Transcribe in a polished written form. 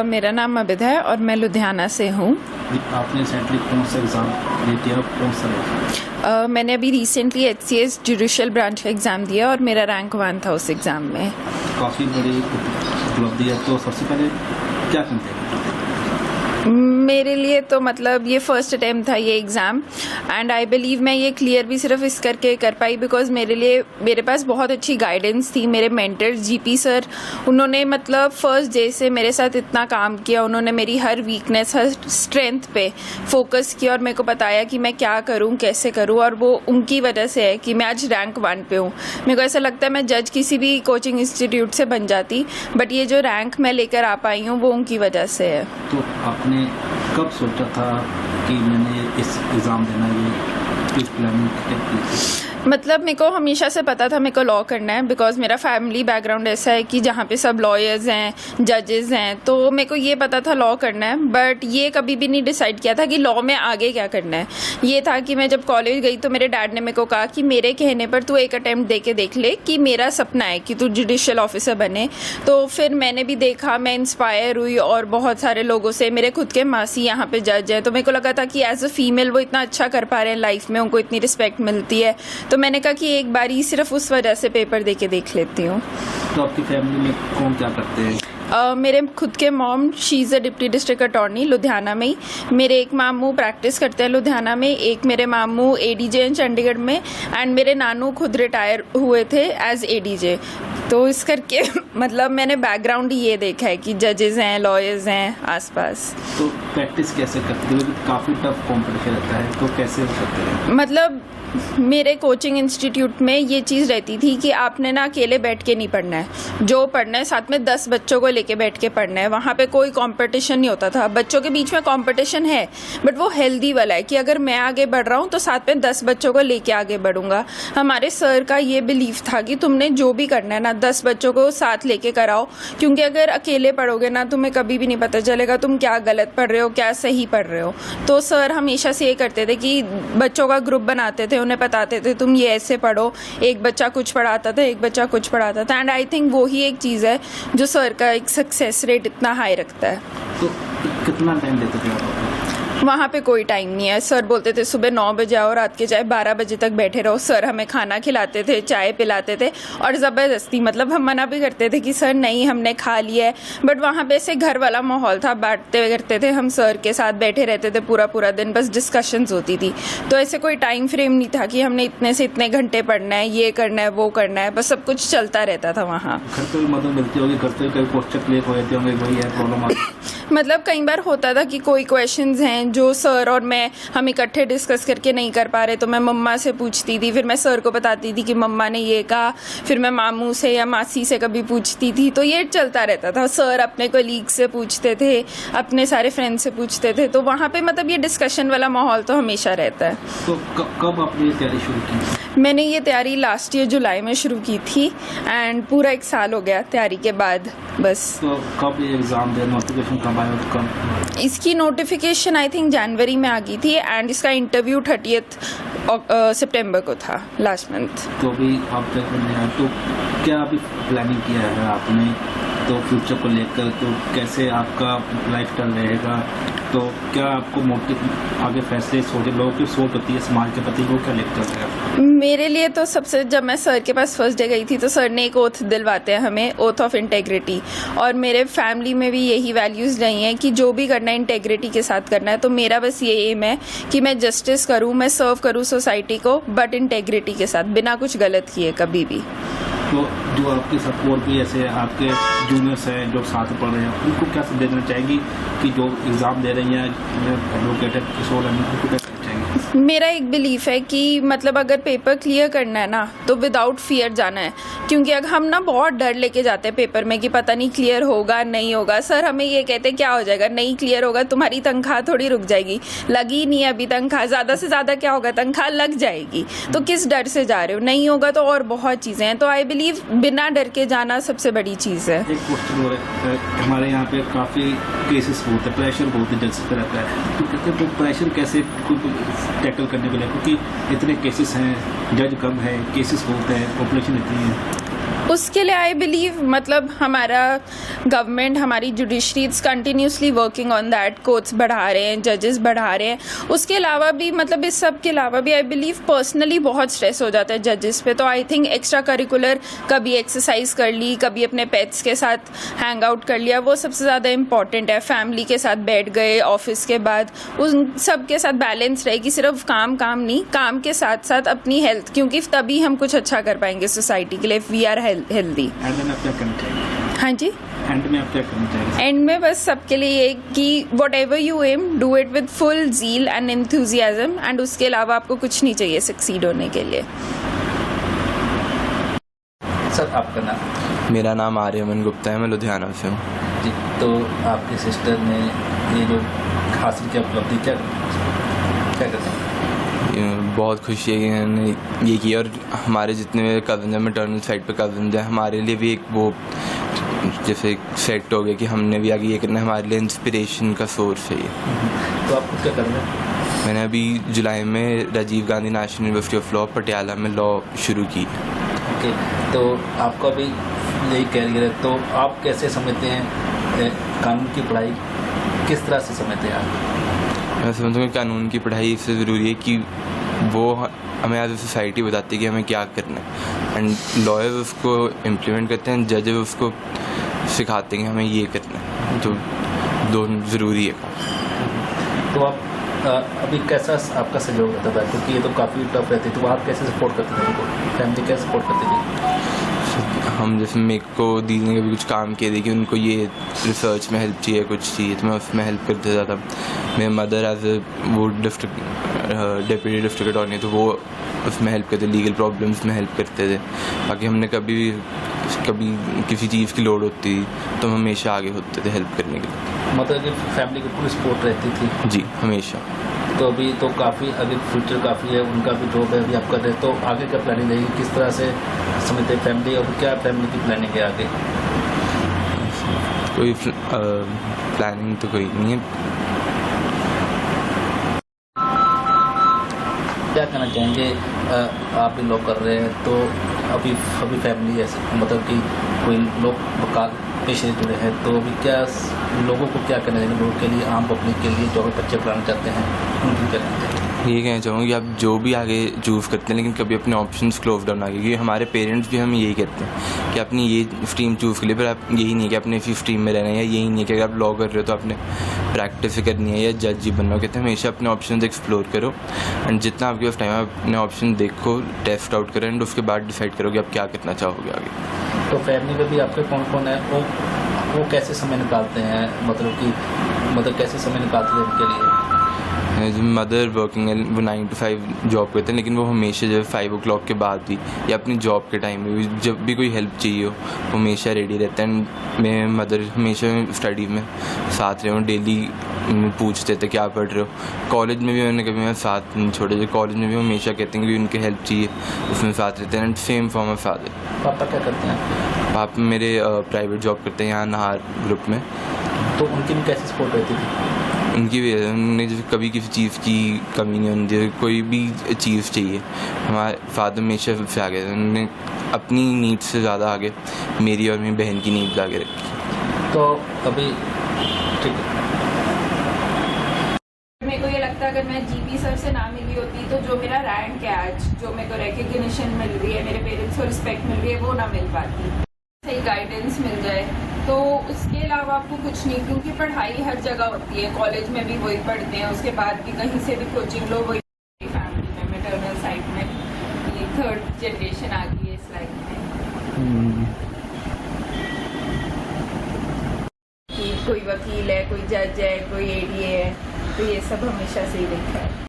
मेरा नाम अबिद है और मैं लुधियाना से हूँ। आपने रिसेंटली कौन सा एग्ज़ाम दे दिया, कौन सा रहा? मैंने अभी रिसेंटली HCS जुडिशियल ब्रांच का एग्ज़ाम दिया और मेरा रैंक 1 था उस एग्ज़ाम में। काफ़ी बड़ी उपलब्धि है, तो सबसे पहले क्या कहते हैं? मेरे लिए तो मतलब ये फर्स्ट अटैम्प्ट था ये एग्ज़ाम, एंड आई बिलीव मैं ये क्लियर भी सिर्फ इस करके कर पाई बिकॉज मेरे पास बहुत अच्छी गाइडेंस थी। मेरे मेंटर GP सर, उन्होंने मतलब फर्स्ट डे से मेरे साथ इतना काम किया। उन्होंने मेरी हर वीकनेस, हर स्ट्रेंथ पे फोकस किया और मेरे को बताया कि मैं क्या करूँ, कैसे करूँ, और वो उनकी वजह से है कि मैं आज रैंक 1 पे हूँ। मेरे को ऐसा लगता है मैं जज किसी भी कोचिंग इंस्टीट्यूट से बन जाती, बट ये जो रैंक मैं लेकर आ पाई हूँ वो उनकी वजह से है। तो आपने कब सोचा था कि मैंने इस एग्ज़ाम देना, ये इस प्लानिंग की? मतलब मेरे को हमेशा से पता था मेरे को लॉ करना है बिकॉज मेरा फैमिली बैकग्राउंड ऐसा है कि जहाँ पे सब लॉयर्स हैं, जजेस हैं, तो मेरे को ये पता था लॉ करना है। बट ये कभी भी नहीं डिसाइड किया था कि लॉ में आगे क्या करना है। ये था कि मैं जब कॉलेज गई तो मेरे डैड ने मेरे को कहा कि मेरे कहने पर तू एक अटैम्प्ट दे के देख ले कि मेरा सपना है कि तू जुडिशियल ऑफिसर बने। तो फिर मैंने भी देखा, मैं इंस्पायर हुई और बहुत सारे लोगों से। मेरे खुद के मासी यहाँ पे जज हैं, तो मेरे को लगा था कि एज अ फीमेल वो इतना अच्छा कर पा रहे हैं लाइफ में, उनको इतनी रिस्पेक्ट मिलती है। तो मैंने कहा कि एक बार ही सिर्फ उस वजह से पेपर दे के देख लेती हूँ। तो आपकी फैमिली में कौन क्या करते हैं? मेरे खुद के mom, she is a deputy district attorney Ludhiana में ही। मेरे एक मामू प्रैक्टिस करते हैं लुधियाना में, एक मेरे मामू ADJ हैं चंडीगढ़ में, एंड मेरे नानू खुद रिटायर हुए थे एज ADJ। तो इस करके मतलब मैंने बैकग्राउंड ही ये देखा है कि जजेस हैं, लॉयर्स हैं आसपास। तो प्रैक्टिस कैसे करते हो? काफ़ी टफ कॉम्पिटिशन रहता है, तो कैसे करते हैं? मतलब मेरे कोचिंग इंस्टीट्यूट में ये चीज़ रहती थी कि आपने ना अकेले बैठ के नहीं पढ़ना है, जो पढ़ना है साथ में 10 बच्चों को लेके बैठ के पढ़ना है। वहाँ पे कोई कंपटीशन नहीं होता था। बच्चों के बीच में कंपटीशन है बट वो हेल्दी वाला है कि अगर मैं आगे बढ़ रहा हूँ तो साथ में 10 बच्चों को लेके आगे बढ़ूंगा। हमारे सर का ये बिलीफ था कि तुमने जो भी करना है ना 10 बच्चों को साथ लेके कराओ, क्योंकि अगर अकेले पढ़ोगे ना तुम्हें कभी भी नहीं पता चलेगा तुम क्या गलत पढ़ रहे हो, क्या सही पढ़ रहे हो। तो सर हमेशा से ये करते थे कि बच्चों का ग्रुप बनाते थे, उन्हें बताते थे तुम ये ऐसे पढ़ो। एक बच्चा कुछ पढ़ाता था, एक बच्चा कुछ पढ़ाता था, एंड आई थिंक वो ही एक चीज़ है जो सर का एक सक्सेस रेट इतना हाई रखता है। तो कितना टाइम देते थे आप? वहाँ पे कोई टाइम नहीं है। सर बोलते थे सुबह 9 बजे आओ, रात के चाहे 12 बजे तक बैठे रहो। सर हमें खाना खिलाते थे, चाय पिलाते थे, और ज़बरदस्ती मतलब हम मना भी करते थे कि सर नहीं हमने खा लिया है, बट वहाँ पे ऐसे घर वाला माहौल था, बांटते करते थे। हम सर के साथ बैठे रहते थे पूरा दिन, बस डिस्कशंस होती थी। तो ऐसे कोई टाइम फ्रेम नहीं था कि हमने इतने से इतने घंटे पढ़ना है, ये करना है, वो करना है, बस सब कुछ चलता रहता था वहाँ। घर पे भी मदद मिलती होगी, घर पे कई क्वेश्चन क्लियर हो जाते होंगे, वही है प्रॉब्लम मतलब कई बार होता था कि कोई क्वेश्चंस हैं जो सर और मैं हम इकट्ठे डिस्कस करके नहीं कर पा रहे, तो मैं मम्मा से पूछती थी, फिर मैं सर को बताती थी कि मम्मा ने ये कहा, फिर मैं मामू से या मासी से कभी पूछती थी। तो ये चलता रहता था। सर अपने कोलीग से पूछते थे, अपने सारे फ्रेंड से पूछते थे, तो वहाँ पे मतलब ये डिस्कशन वाला माहौल तो हमेशा रहता है। तो कब आपने ये तैयारी शुरू की? मैंने ये तैयारी लास्ट ईयर जुलाई में शुरू की थी, एंड पूरा 1 साल हो गया तैयारी के बाद बस। तो कब ये एग्ज़ाम दे, नोटिफिकेशन कब आया, कब? इसकी नोटिफिकेशन आई थिंक जनवरी में आ गई थी, एंड इसका इंटरव्यू 30 सितंबर को था, लास्ट मंथ। तो अभी आप तक नहीं आया, तो क्या अभी प्लानिंग किया है आपने तो फ्यूचर को लेकर? तो कैसे आपका लाइफ स्टाइल रहेगा? तो क्या आपको मोटिव आगे फैसले सोचे, लोगों की सोच होती है समाज के प्रति, वो क्या लेकर चल रहे हैं? मेरे लिए तो सबसे, जब मैं सर के पास फर्स्ट डे गई थी तो सर ने एक ओथ दिलवाते हैं हमें, ओथ ऑफ इंटेग्रिटी, और मेरे फैमिली में भी यही वैल्यूज़ रही हैं कि जो भी करना है इंटेग्रिटी के साथ करना है। तो मेरा बस ये एम है कि मैं जस्टिस करूँ, मैं सर्व करूँ सोसाइटी को, बट इंटेग्रिटी के साथ, बिना कुछ गलत किए कभी भी। तो जो आपके साथ और भी ऐसे आपके जूनियर्स हैं जो साथ पढ़ रहे हैं, उनको क्या देना चाहेंगी कि जो एग्ज़ाम दे रही हैं एडवोकेट है, किशोर है, उनको क्या करना चाहेंगे? मेरा एक बिलीफ है कि मतलब अगर पेपर क्लियर करना है ना तो विदाउट फियर जाना है, क्योंकि अगर हम ना बहुत डर लेके जाते हैं पेपर में कि पता नहीं क्लियर होगा नहीं होगा। सर हमें ये कहते हैं क्या हो जाएगा, नहीं क्लियर होगा तुम्हारी तनख्वाह थोड़ी रुक जाएगी, लगी नहीं है अभी तनख्वाह, ज़्यादा से ज़्यादा क्या होगा, तनख्वाह लग जाएगी। तो किस डर से जा रहे हो, नहीं होगा तो और बहुत चीज़ें हैं। तो आई बिलीव बिना डर के जाना सबसे बड़ी चीज़ है। एक क्वेश्चन और है, हमारे यहाँ पे काफ़ी केसेस बहुत है, प्रेशर बहुत है जज पे रहता है, तो कहते हैं तो प्रेशर कैसे टैकल करने के लिए, क्योंकि इतने केसेस हैं, जज कम है, केसेस बहुत है, पॉपुलेशन इतनी है। उसके लिए आई बिलीव मतलब हमारा गवर्नमेंट, हमारी judiciary it's continuously working on that. Courts बढ़ा रहे हैं, जजेस बढ़ा रहे हैं। उसके अलावा भी मतलब इस सब के अलावा भी आई बिलीव पर्सनली बहुत स्ट्रेस हो जाता है जजेस पे। तो आई थिंक एक्स्ट्रा करिकुलर, कभी एक्सरसाइज कर ली, कभी अपने पेट्स के साथ हैंग आउट कर लिया, वो सबसे ज़्यादा इंपॉर्टेंट है। फैमिली के साथ बैठ गए ऑफिस के बाद, उन सब के साथ बैलेंस रहे कि सिर्फ काम नहीं, काम के साथ साथ अपनी हेल्थ, क्योंकि तभी हम कुछ अच्छा कर पाएंगे सोसाइटी के लिए, if we are healthy. End में आप क्या करना चाहेंगे? हाँ जी, एंड में आप क्या करना चाहेंगे? एंड में बस सबके लिए ये कि whatever you am, do it with full zeal and enthusiasm, and उसके अलावा आपको कुछ नहीं चाहिए सक्सीड होने के लिए। सर आपका नाम? मेरा नाम आर्यमन गुप्ता है, मैं लुधियाना से हूँ। जी, तो आपकी सिस्टर ने ये जो हासिल किया उपलब्धि, क्या कहते हैं? बहुत खुशी है कि इन्होंने ये किया, और हमारे जितने मेरे कज़न हैं, मैटरनल साइड पे कज़न हैं, हमारे लिए भी एक वो जैसे सेट हो गया कि हमने भी आगे ये करना है, हमारे लिए इंस्पिरेशन का सोर्स है ये। तो आप क्या कर रहे हैं? मैंने अभी जुलाई में Rajiv Gandhi national university of law Patiala में लॉ शुरू की। ओके, तो आपका भी यही कैरियर है, तो आप कैसे समझते हैं कानून की पढ़ाई, किस तरह से समझते हैं आप? मैं समझता हूँ कि कानून की पढ़ाई इससे ज़रूरी है कि वो हमें एज ए सोसाइटी बताती है कि हमें क्या करना है, एंड लॉयर्स उसको इम्प्लीमेंट करते हैं, जजेस उसको सिखाते हैं कि हमें ये करना है, तो दोनों ज़रूरी है। तो आप अभी कैसा आपका सहयोग रहता था, क्योंकि ये तो काफ़ी टफ रहती, तो आप कैसे सपोर्ट करते थे उनको, फैमिली कैसे सपोर्ट करती थी? हम जैसे मेरे को दीदी ने कभी कुछ काम किए थे कि उनको ये रिसर्च में हेल्प चाहिए, कुछ चाहिए, तो मैं उसमें हेल्प कर देता था। मेरे मदर एज ए वो डिप्टी डिस्ट्रिक्ट अटॉर्नी, तो वो उसमें हेल्प करते, लीगल प्रॉब्लम्स में हेल्प करते थे। बाकी हमने कभी किसी चीज़ की लोड होती थी तो हम हमेशा आगे होते थे हेल्प करने के लिए। मतलब कि फैमिली की पूरी सपोर्ट रहती थी? जी, हमेशा। तो अभी तो काफ़ी आगे फ्यूचर काफ़ी है, उनका भी जॉब है, अभी आप कर रहे हैं, तो आगे क्या प्लानिंग रहेगी, किस तरह से समझते हैं फैमिली, और क्या फैमिली की प्लानिंग है आगे? कोई प्लानिंग तो कोई नहीं है। क्या कहना चाहेंगे, आप भी लोग कर रहे हैं, तो अभी फैमिली ऐसे मतलब कि कोई लोग वकालत पेशे जुड़े हैं, तो अभी क्या लोगों को क्या करना चाहिए, लोगों के लिए, आम पब्लिक के लिए जो भी बच्चे पढ़ाना चाहते हैं, उनकी क्या कहना चाहिए? ये कहना चाहूँगा कि आप जो भी आगे चूज़ करते हैं, लेकिन कभी अपने ऑप्शंस क्लोज डाउन आगे, क्योंकि हमारे पेरेंट्स भी हमें यही कहते हैं कि आपने ये स्ट्रीम चूज़ कर ली, पर आप यही नहीं है कि आपने इसी स्ट्रीम में रहना है, या यही नहीं है कि अगर आप लॉ कर रहे हो तो आपने प्रैक्टिस करनी है या जज ही बनना हो। कहते हैं हमेशा अपने ऑप्शंस एक्सप्लोर करो, एंड जितना आपके पास टाइम है अपने ऑप्शन देखो, टेस्ट आउट करो, एंड उसके बाद डिसाइड करो कि आप क्या करना चाहोगे आगे। तो फैमिली में भी आपके कौन कौन है, वो कैसे समय निकालते हैं, मतलब कैसे समय निकालते हैं उनके लिए? मदर वर्किंग है, वो 9 to 5 जॉब करते हैं, लेकिन वो हमेशा जब 5 o'clock के बाद भी या अपनी जॉब के टाइम में भी जब भी कोई हेल्प चाहिए हो वो हमेशा रेडी रहता है। एंड मेरे मदर हमेशा स्टडी में साथ रहे, डेली पूछते थे क्या पढ़ रहे हो। कॉलेज में भी मैंने कभी मैं साथ नहीं छोड़े, जो कॉलेज में भी हमेशा कहते हैं कि उनके हेल्प चाहिए, उसमें साथ रहते हैं। And same for my father. पापा क्या करते हैं? पापा मेरे प्राइवेट जॉब करते हैं यहाँ नाहर ग्रुप में। तो उनकी भी कैसे सपोर्ट रहती थी? उनकी भी उन्हें जैसे कभी किसी चीज़ की कमी नहीं होती, कोई भी चीज़ चाहिए हमारे फादर हमेशा सबसे आगे, उन्होंने अपनी नीड्स से ज़्यादा आगे मेरी और मेरी बहन की नीड्स आगे रखी। तो अभी ठीक है, मेरे को ये लगता है अगर मैं जीपी सर से ना मिली होती तो जो मेरा रैंक है आज, जो मेरे को रिकग्निशन मिल रही है, मेरे पेरेंट्स को रिस्पेक्ट मिल रही है, वो ना मिल पाती। सही गाइडेंस मिल जाए तो उसके अलावा आपको कुछ नहीं, क्योंकि पढ़ाई हर जगह होती है, कॉलेज में भी वही पढ़ते हैं, उसके बाद भी कहीं से भी कोचिंग लो वही। फैमिली में मैटरनल साइड में ये 3rd जनरेशन आ गई है इस लाइफ में कि कोई वकील है, कोई जज है, कोई एडीए है, तो ये सब हमेशा से ही देखा है।